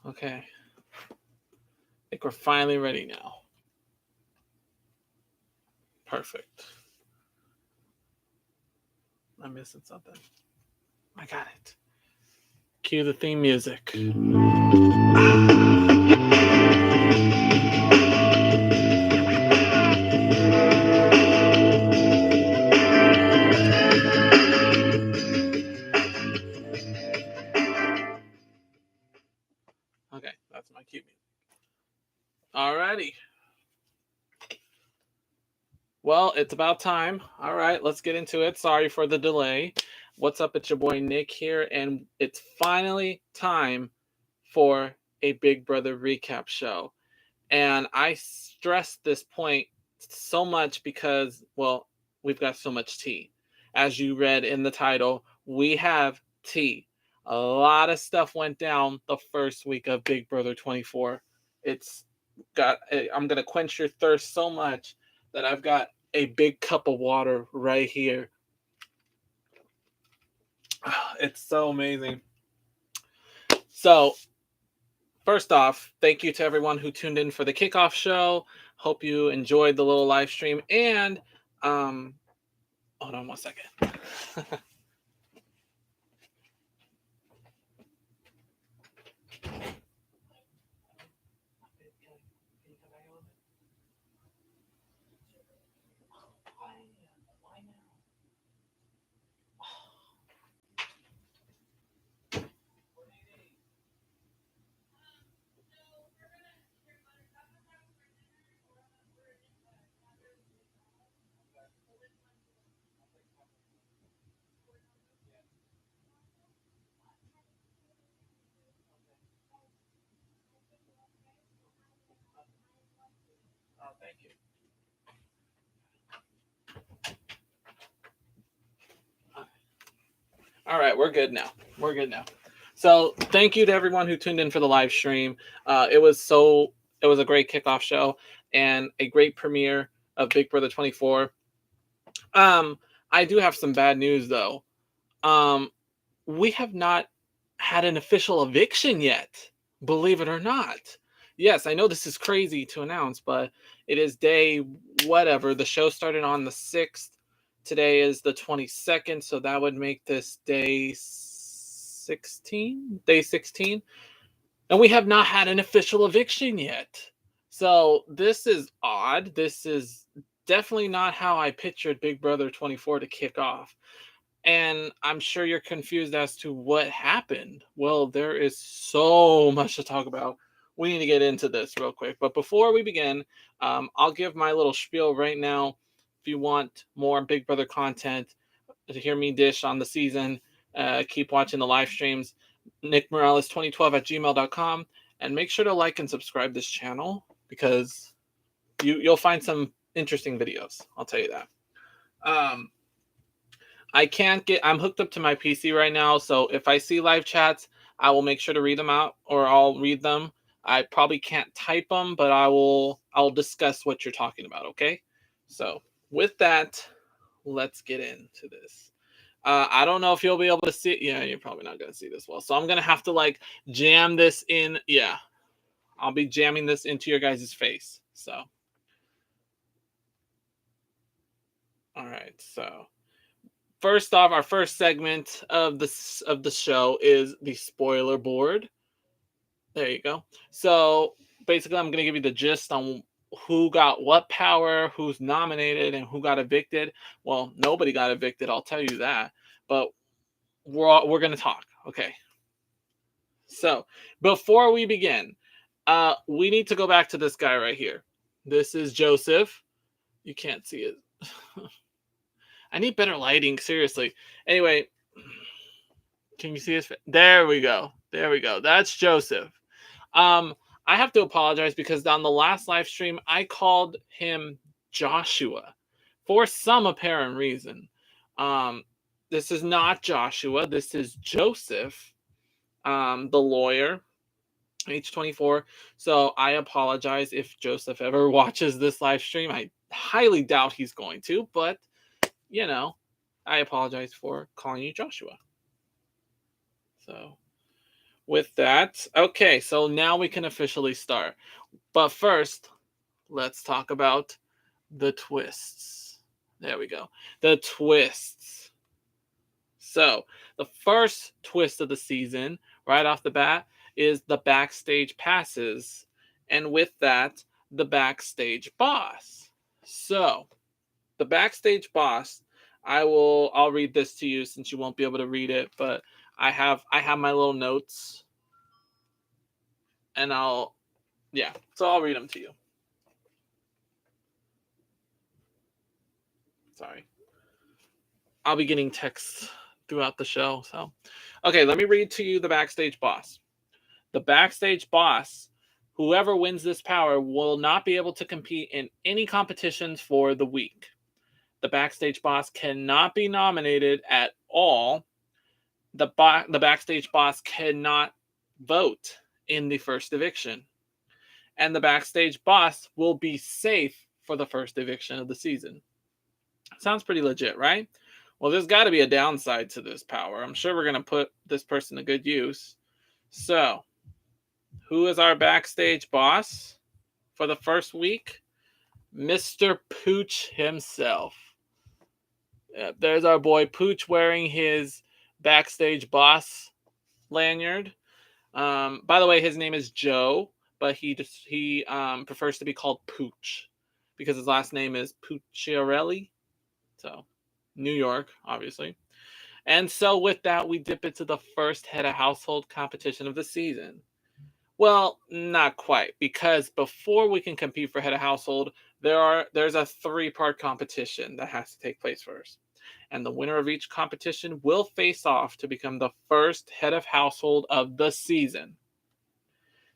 Okay. I think we're finally ready now. Perfect. I'm missing something. I got it. Cue the theme music. Okay, that's my cue music. Alrighty. Well, it's about time. All right, let's get into it. Sorry for the delay. What's up? It's your boy Nick here, and it's finally time for a Big Brother recap show. And I stress this point so much because, well, we've got so much tea. As you read in the title, we have tea. A lot of stuff went down the first week of Big Brother 24. I'm going to quench your thirst so much that I've got a big cup of water right here. It's so amazing. So, first off, thank you to everyone who tuned in for the kickoff show. Hope you enjoyed the little live stream. And hold on 1 second. Oh, thank you. All right, we're good now. So thank you to everyone who tuned in for the live stream. It was a great kickoff show and a great premiere of Big Brother 24. I do have some bad news though. We have not had an official eviction yet, believe it or not. Yes, I know this is crazy to announce, but it is day whatever. The show started on the 6th. Today is the 22nd, so that would make this day 16. Day 16. And we have not had an official eviction yet. So this is odd. This is definitely not how I pictured Big Brother 24 to kick off. And I'm sure you're confused as to what happened. Well, there is so much to talk about. We need to get into this real quick. But before we begin, I'll give my little spiel right now. If you want more Big Brother content to hear me dish on the season, keep watching the live streams. nickmorales2012@gmail.com. And make sure to like and subscribe this channel because you'll find some interesting videos. I'll tell you that. I'm hooked up to my PC right now, so if I see live chats, I will make sure to read them out, or I'll read them. I probably can't type them, but I'll discuss what you're talking about, okay? So with that, let's get into this. I don't know if you'll be able to see it. Yeah, you're probably not going to see this well. So I'm going to have to like jam this in. Yeah, I'll be jamming this into your guys' face. So, all right, so first off, our first segment of the show is the spoiler board. There you go. So basically, I'm going to give you the gist on who got what power, who's nominated, and who got evicted. Well, nobody got evicted, I'll tell you that. But we're going to talk. Okay. So before we begin, we need to go back to this guy right here. This is Joseph. You can't see it. I need better lighting, seriously. Anyway, can you see his face? There we go. That's Joseph. I have to apologize because on the last live stream, I called him Joshua for some apparent reason. This is not Joshua. This is Joseph, the lawyer, H24. So I apologize if Joseph ever watches this live stream. I highly doubt he's going to, but I apologize for calling you Joshua. So with that, okay, so now we can officially start. But first, let's talk about the twists. There we go. The twists. So, the first twist of the season, right off the bat, is the backstage passes. And with that, the backstage boss. So, the backstage boss, I'll read this to you since you won't be able to read it, but I have my little notes and I'll read them to you. Sorry. I'll be getting texts throughout the show. So, okay, let me read to you the backstage boss. The backstage boss, whoever wins this power, will not be able to compete in any competitions for the week. The backstage boss cannot be nominated at all. The backstage boss cannot vote in the first eviction. And the backstage boss will be safe for the first eviction of the season. Sounds pretty legit, right? Well, there's got to be a downside to this power. I'm sure we're going to put this person to good use. So, who is our backstage boss for the first week? Mr. Pooch himself. There's our boy Pooch wearing his backstage boss lanyard. By the way, his name is Joe, but he prefers to be called Pooch because his last name is Pucciarelli. So, New York, obviously. And so with that, we dip into the first head of household competition of the season. Well, not quite, because before we can compete for head of household, there's a 3-part competition that has to take place first. And the winner of each competition will face off to become the first head of household of the season.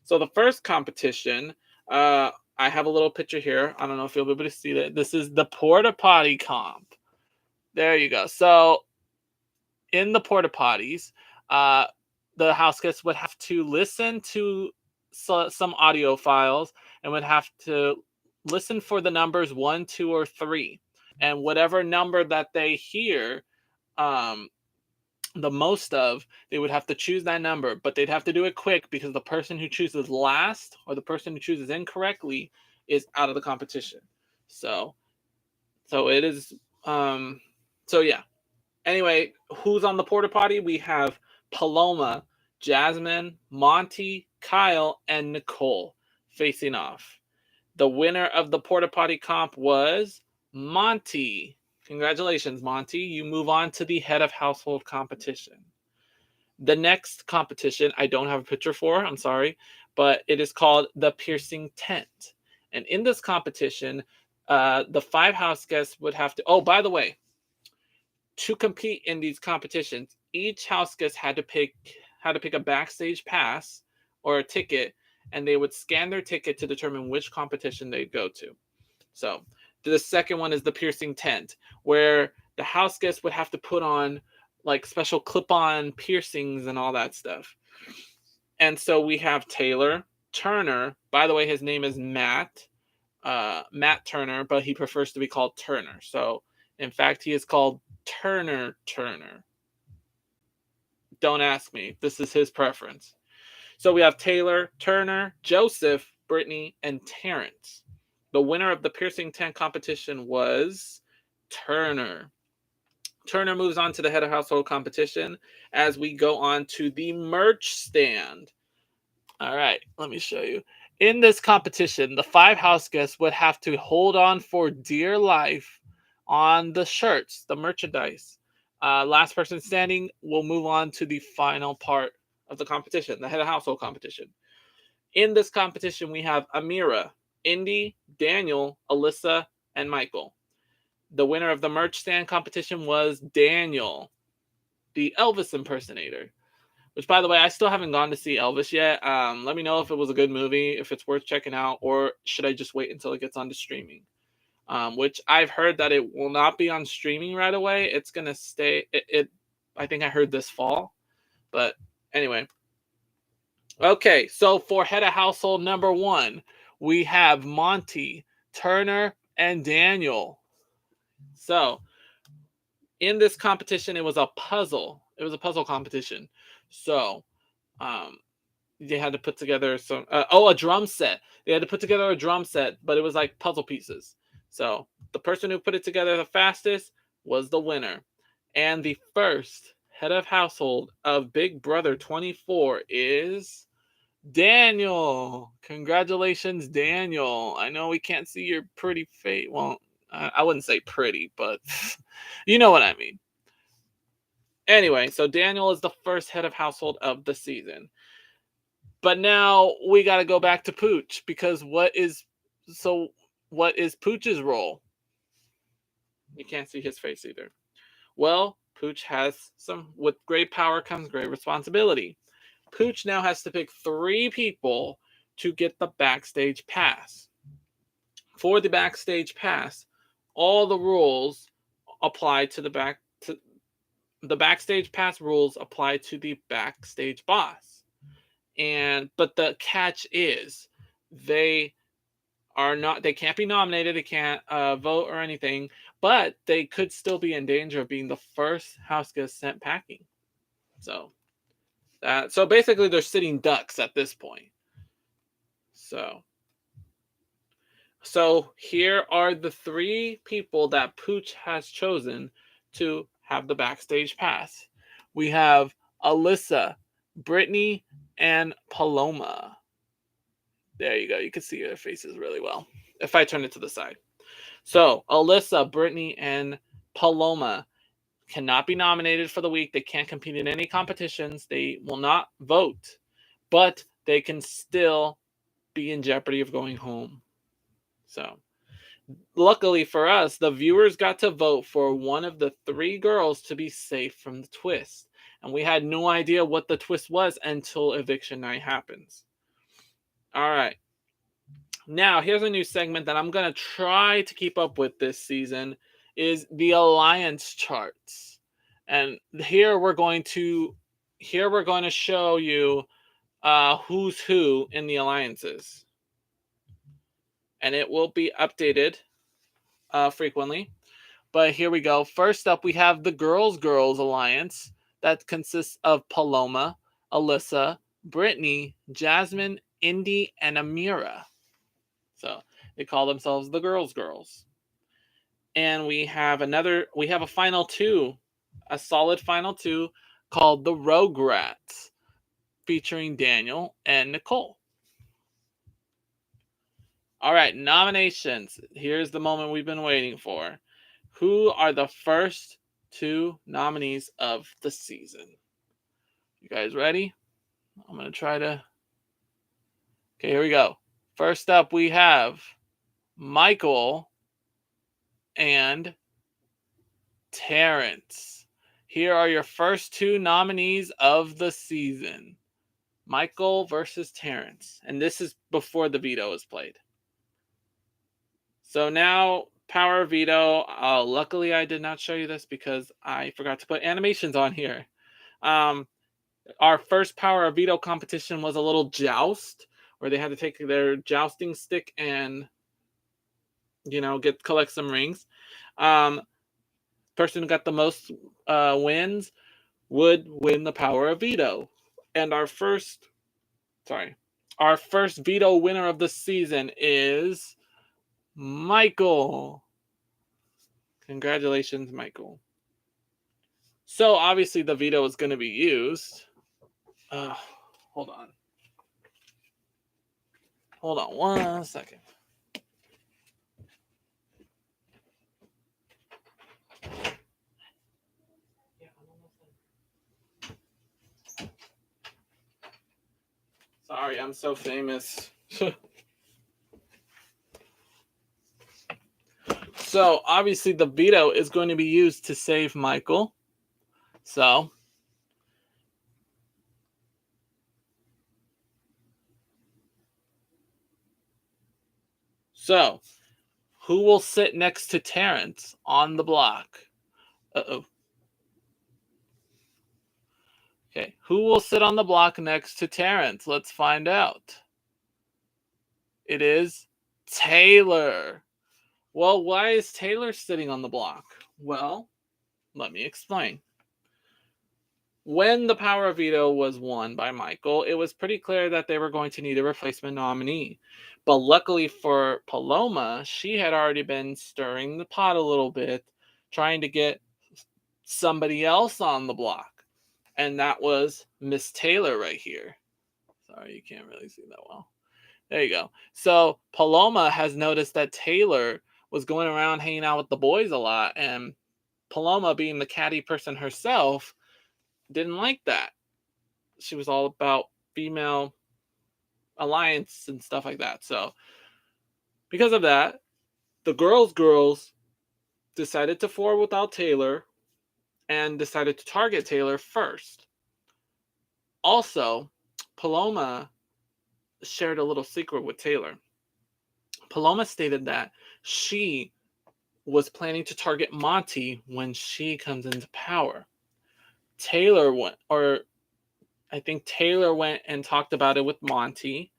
So the first competition, I have a little picture here. I don't know if you'll be able to see that. This is the Porta Potty comp. There you go. So in the porta potties, the house guests would have to listen to some audio files and would have to listen for the numbers 1, 2, or 3. And whatever number that they hear the most of, they would have to choose that number. But they'd have to do it quick because the person who chooses last or the person who chooses incorrectly is out of the competition. So it is. Yeah. Anyway, who's on the porta potty? We have Paloma, Jasmine, Monty, Kyle, and Nicole facing off. The winner of the porta potty comp was Monty. Congratulations, Monty. You move on to the head of household competition. The next competition, I don't have a picture for, I'm sorry, but it is called the Piercing Tent. And in this competition, the 5 house guests would have to... Oh, by the way, to compete in these competitions, each house guest had to pick a backstage pass or a ticket, and they would scan their ticket to determine which competition they'd go to. So the second one is the Piercing Tent, where the house guests would have to put on like special clip-on piercings and all that stuff. And so we have Taylor Turner. By the way, his name is Matt Turner, but he prefers to be called Turner. So in fact, he is called Turner. Don't ask me. This is his preference. So we have Taylor, Turner, Joseph, Brittany, and Terence. The winner of the Piercing Tent competition was Turner. Turner moves on to the head of household competition as we go on to the merch stand. All right, let me show you. In this competition, the 5 house guests would have to hold on for dear life on the shirts, the merchandise. Last person standing will move on to the final part of the competition, the head of household competition. In this competition, we have Amira, Indy, Daniel, Alyssa, and Michael. The winner of the merch stand competition was Daniel, the Elvis impersonator. Which, by the way, I still haven't gone to see Elvis yet. Let me know if it was a good movie, if it's worth checking out, or should I just wait until it gets onto streaming? Which I've heard that it will not be on streaming right away. It's going to stay. I think I heard this fall. But anyway. Okay, so for head of household number 1, we have Monty, Turner, and Daniel. So in this competition, it was a puzzle. It was a puzzle competition. So they had to put together some a drum set. They had to put together a drum set, but it was like puzzle pieces. So the person who put it together the fastest was the winner. And the first head of household of Big Brother 24 is Daniel. Congratulations, Daniel. I know we can't see your pretty face. Well, I wouldn't say pretty, but you know what I mean. Anyway, so Daniel is the first head of household of the season. But now we got to go back to Pooch, because what is Pooch's role? You can't see his face either. Well, Pooch has with great power comes great responsibility. Pooch now has to pick 3 people to get the backstage pass. For the backstage pass, all the rules apply to the backstage pass rules apply to the backstage boss. But the catch is they can't be nominated, they can't vote or anything, but they could still be in danger of being the first house guest sent packing. So basically they're sitting ducks at this point. So here are the 3 people that Pooch has chosen to have the backstage pass. We have Alyssa, Brittany, and Paloma. There you go. You can see their faces really well if I turn it to the side. So Alyssa, Brittany, and Paloma cannot be nominated for the week. They can't compete in any competitions. They will not vote, but they can still be in jeopardy of going home. So luckily for us, the viewers got to vote for one of the 3 girls to be safe from the twist. And we had no idea what the twist was until eviction night happens. All right. Now, here's a new segment that I'm going to try to keep up with this season, is the alliance charts. And here we're going to show you who's who in the alliances. And it will be updated frequently. But here we go. First up, we have the Girls Alliance that consists of Paloma, Alyssa, Brittany, Jasmine, Indy, and Amira. So they call themselves the Girls. And we have a final 2, a solid final 2 called the Rugrats, featuring Daniel and Nicole. All right, nominations. Here's the moment we've been waiting for. Who are the first 2 nominees of the season? You guys ready? I'm going to try to... Okay, here we go. First up, we have Michael and Terence. Here are your first 2 nominees of the season. Michael versus Terence. And this is before the veto is played. So now, Power Veto. Luckily, I did not show you this because I forgot to put animations on here. Our first Power Veto competition was a little joust, where they had to take their jousting stick and, collect some rings. Person who got the most wins would win the Power of Veto. And our first veto winner of the season is Michael. Congratulations, Michael. So obviously the veto is going to be used. Hold on. Hold on 1 second. Sorry, I'm so famous. So obviously the veto is going to be used to save Michael. So who will sit next to Terence on the block? Uh-oh. Okay, who will sit on the block next to Terence? Let's find out. It is Taylor. Well, why is Taylor sitting on the block? Well, let me explain. When the power of veto was won by Michael, it was pretty clear that they were going to need a replacement nominee. But luckily for Paloma, she had already been stirring the pot a little bit, trying to get somebody else on the block. And that was Miss Taylor right here. Sorry, you can't really see that well. There you go. So Paloma has noticed that Taylor was going around hanging out with the boys a lot, and Paloma, being the catty person herself, didn't like that. She was all about female alliance and stuff like that. So because of that, the girls decided to forward without Taylor and decided to target Taylor first. Also, Paloma shared a little secret with Taylor. Paloma stated that she was planning to target Monty when she comes into power. Taylor went, or I think Taylor went and talked about it with Monty,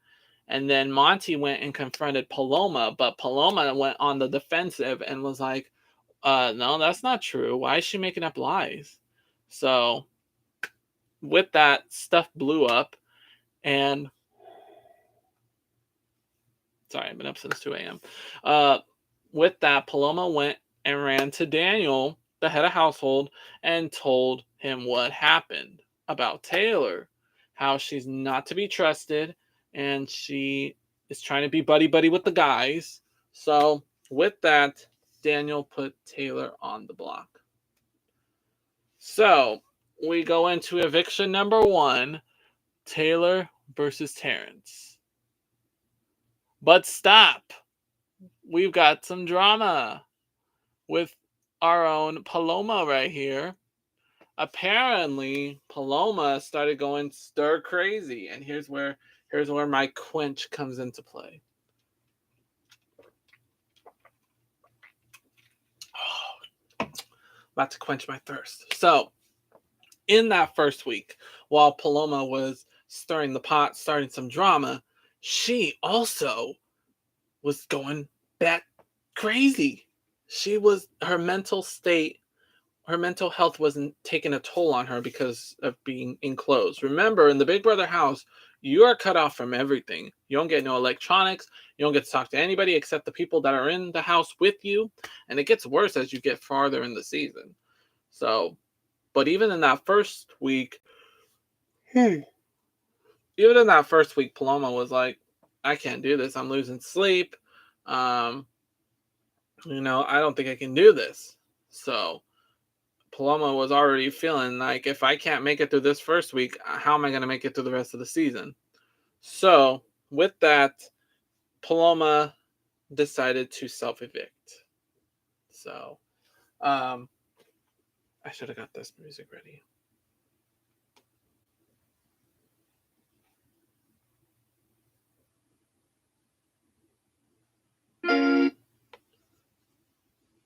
and then Monty went and confronted Paloma, but Paloma went on the defensive and was like, no, that's not true. Why is she making up lies? So with that, stuff blew up, and sorry, I've been up since 2 a.m. With that, Paloma went and ran to Daniel, the head of household, and told him what happened about Taylor, how she's not to be trusted, and she is trying to be buddy-buddy with the guys. So with that, Daniel put Taylor on the block. So we go into eviction number 1, Taylor versus Terence. But stop! We've got some drama with our own Paloma right here. Apparently, Paloma started going stir crazy, and here's where my quench comes into play. About to quench my thirst. So, in that first week, while Paloma was stirring the pot, starting some drama, she also was going bat crazy. Her mental state, her mental health wasn't taking a toll on her because of being enclosed. Remember, in the Big Brother house, you are cut off from everything. You don't get no electronics. You don't get to talk to anybody except the people that are in the house with you. And it gets worse as you get farther in the season. So, but even in that first week, Paloma was like, I can't do this. I'm losing sleep. I don't think I can do this. So Paloma was already feeling like, if I can't make it through this first week, how am I going to make it through the rest of the season? So with that, Paloma decided to self-evict. So I should have got this music ready.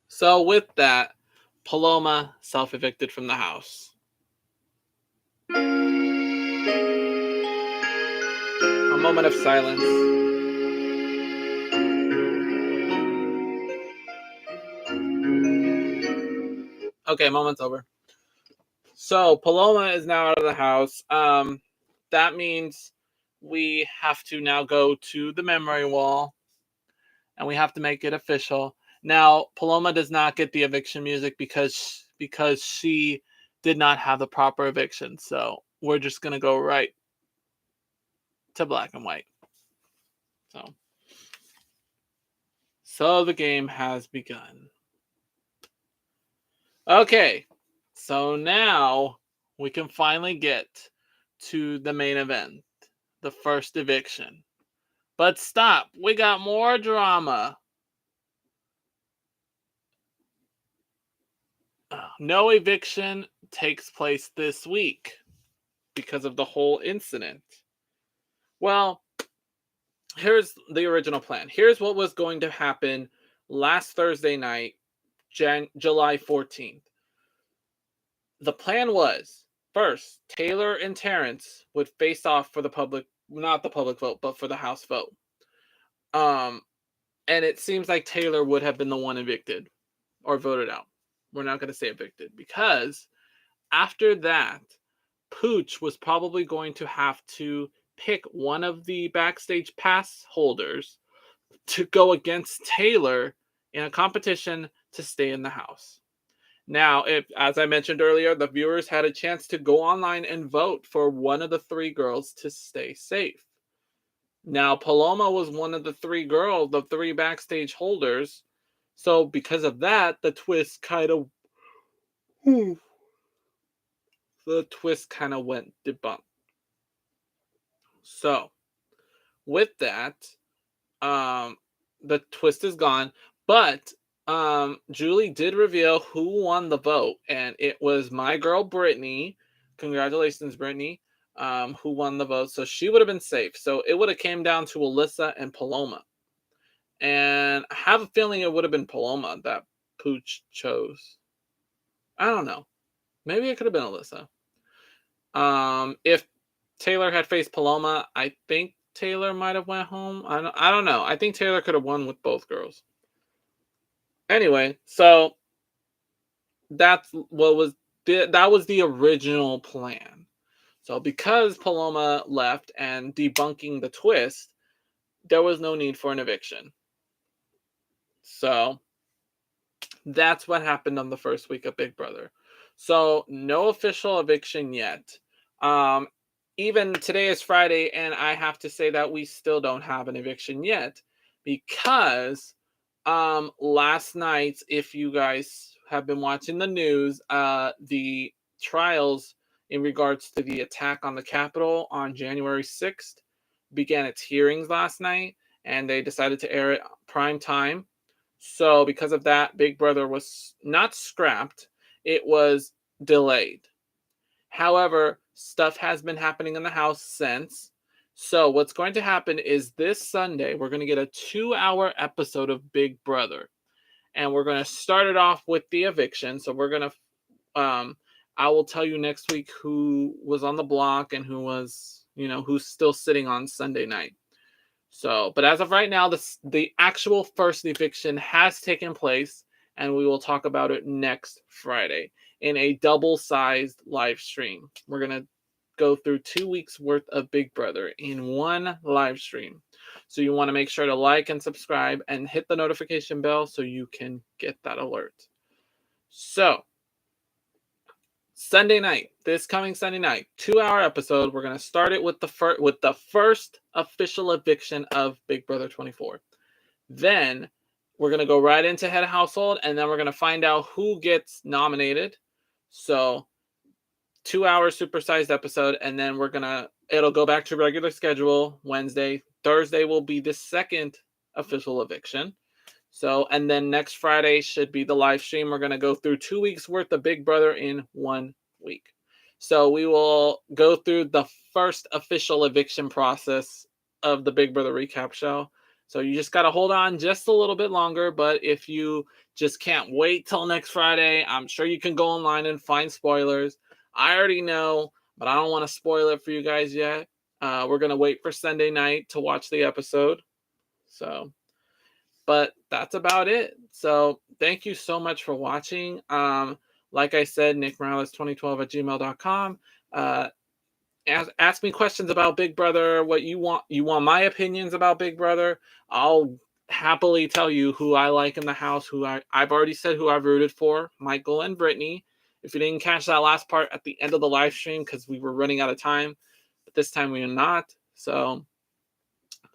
So with that, Paloma self-evicted from the house. A moment of silence. Okay, moment's over. So Paloma is now out of the house. That means we have to now go to the memory wall, and we have to make it official. Now, Paloma does not get the eviction music because she did not have the proper eviction. So we're just gonna go right to black and white. So the game has begun. Okay, so now we can finally get to the main event, the first eviction. But stop, we got more drama. No eviction takes place this week because of the whole incident. Well, here's the original plan. Here's what was going to happen last Thursday night, July 14th. The plan was, first, Taylor and Terence would face off for the public, not the public vote, but for the House vote. And it seems like Taylor would have been the one evicted or voted out. We're not going to say evicted, because after that, Pooch was probably going to have to pick one of the backstage pass holders to go against Taylor in a competition to stay in the house. Now, if, as I mentioned earlier, the viewers had a chance to go online and vote for one of the three girls to stay safe. Now, Paloma was one of the three girls, the three backstage holders. So, because of that, the twist kind of went debunked. So, with that, the twist is gone, but Julie did reveal who won the vote, and it was my girl Brittany. Congratulations, Brittany, who won the vote. So she would have been safe. So it would have came down to Alyssa and Paloma, and I have a feeling it would have been Paloma that Pooch chose. I don't know. Maybe it could have been Alyssa. If Taylor had faced Paloma, I think Taylor might have went home. I don't know. I think Taylor could have won with both girls. Anyway, so that was the original plan. So because Paloma left and debunking the twist, there was no need for an eviction. So that's what happened on the first week of Big Brother. So no official eviction yet. Even today is Friday, and I have to say that we still don't have an eviction yet because last night, if you guys have been watching the news, the trials in regards to the attack on the Capitol on January 6th began its hearings last night, and they decided to air it prime time. So because of that, Big Brother was not scrapped, it was delayed. However, stuff has been happening in the house since. So what's going to happen is this Sunday, we're going to get a 2-hour episode of Big Brother. And we're going to start it off with the eviction. So we're going to, I will tell you next week who was on the block and who was, who's still sitting on Sunday night. So, but as of right now, the actual first eviction has taken place, and we will talk about it next Friday in a double-sized live stream. We're going to go through 2 weeks worth of Big Brother in one live stream. So you want to make sure to like and subscribe and hit the notification bell so you can get that alert. So, Sunday night, this coming Sunday night, 2-hour episode. We're going to start it with the first official eviction of Big Brother 24. Then we're going to go right into head of household, and then we're going to find out who gets nominated. So 2-hour supersized episode, and then it'll go back to regular schedule Wednesday. Thursday will be the second official eviction. So, and then next Friday should be the live stream. We're going to go through 2 weeks worth of Big Brother in 1 week. So we will go through the first official eviction process of the Big Brother recap show. So you just got to hold on just a little bit longer. But if you just can't wait till next Friday, I'm sure you can go online and find spoilers. I already know, but I don't want to spoil it for you guys yet. We're going to wait for Sunday night to watch the episode. So, but that's about it. So thank you so much for watching. Like I said, nickmorales2012@gmail.com. Ask me questions about Big Brother, what you want. You want my opinions about Big Brother? I'll happily tell you who I like in the house, I've already said who I've rooted for, Michael and Brittany. If you didn't catch that last part at the end of the live stream because we were running out of time, but this time we are not. So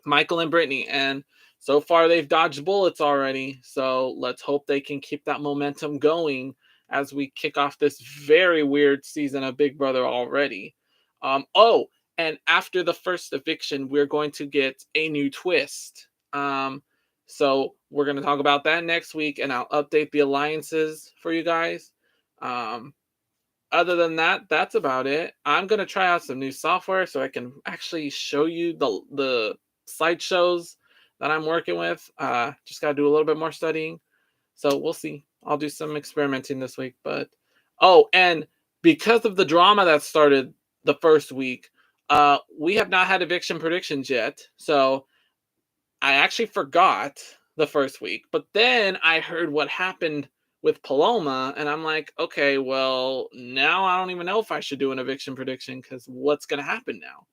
Michael and Brittany, and so far they've dodged bullets already. So let's hope they can keep that momentum going as we kick off this very weird season of Big Brother already. And after the first eviction, we're going to get a new twist. So we're going to talk about that next week, and I'll update the alliances for you guys. Other than that, that's about it. I'm going to try out some new software so I can actually show you the slideshows that I'm working with. Just got to do a little bit more studying. So we'll see. I'll do some experimenting this week. But and because of the drama that started the first week, we have not had eviction predictions yet. So I actually forgot the first week. But then I heard what happened with Paloma, and I'm like, okay, well, now I don't even know if I should do an eviction prediction because what's going to happen now?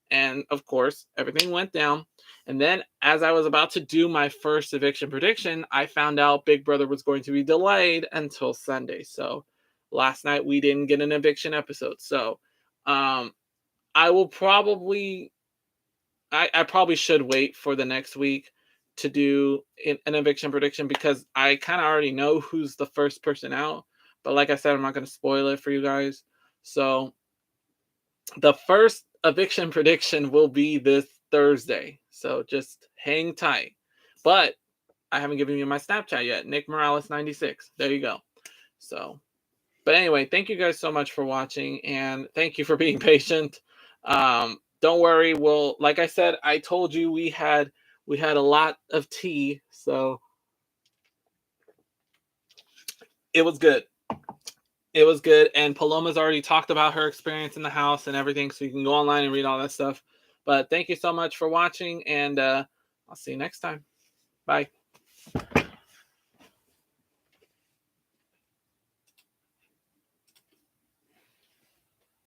And of course, everything went down. And then as I was about to do my first eviction prediction, I found out Big Brother was going to be delayed until Sunday. So last night we didn't get an eviction episode. So I will probably, I probably should wait for the next week to do an eviction prediction because I kind of already know who's the first person out. But like I said, I'm not going to spoil it for you guys. So the first eviction prediction will be this Thursday. So just hang tight. But I haven't given you my Snapchat yet. Nick Morales 96. There you go. So, but anyway, thank you guys so much for watching and thank you for being patient. Don't worry. We'll, like I said, I told you we had a lot of tea, so it was good. It was good. And Paloma's already talked about her experience in the house and everything, so you can go online and read all that stuff. But thank you so much for watching, and I'll see you next time. Bye.